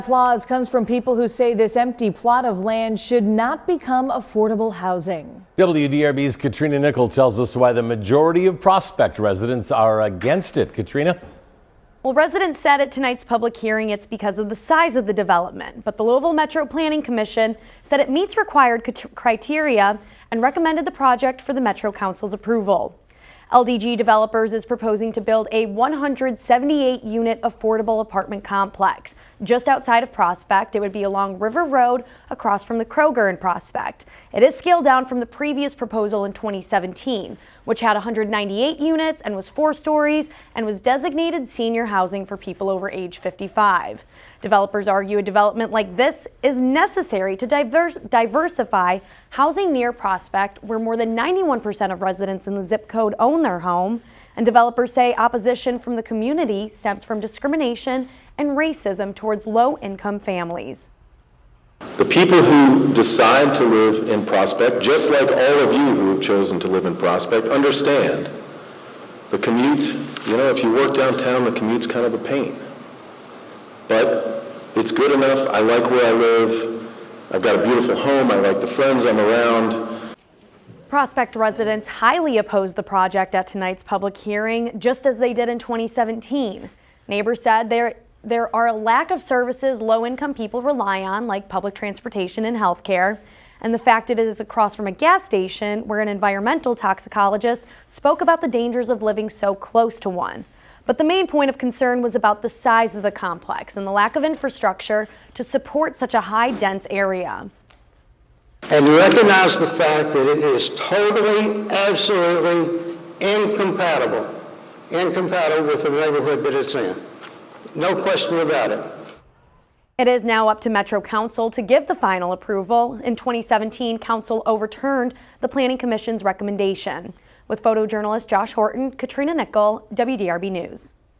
Applause comes from people who say this empty plot of land should not become affordable housing. WDRB's Katrina Nickel tells us why the majority of Prospect residents are against it. Katrina? Well, residents said at tonight's public hearing it's because of the size of the development, but the Louisville Metro Planning Commission said it meets required criteria and recommended the project for the Metro Council's approval. LDG Developers is proposing to build a 178-unit affordable apartment complex just outside of Prospect. It would be along River Road across from the Kroger in Prospect. It is scaled down from the previous proposal in 2017, which had 198 units and was 4 stories and was designated senior housing for people over age 55. Developers argue a development like this is necessary to diversify housing near Prospect, where more than 91% of residents in the zip code own their home. And developers say opposition from the community stems from discrimination and racism towards low-income families. The people who decide to live in Prospect, just like all of you who have chosen to live in Prospect, understand the commute. You know, if you work downtown, the commute's kind of a pain. But it's good enough. I like where I live. I've got a beautiful home. I like the friends I'm around. Prospect residents highly opposed the project at tonight's public hearing, just as they did in 2017. Neighbors said there are a lack of services low-income people rely on, like public transportation and health care. And the fact it is across from a gas station where an environmental toxicologist spoke about the dangers of living so close to one. But the main point of concern was about the size of the complex and the lack of infrastructure to support such a high, dense area. And recognize the fact that it is totally, absolutely incompatible with the neighborhood that it's in. No question about it. It is now up to Metro Council to give the final approval. In 2017, Council overturned the Planning Commission's recommendation. With photojournalist Josh Horton, Katrina Nickel, WDRB News.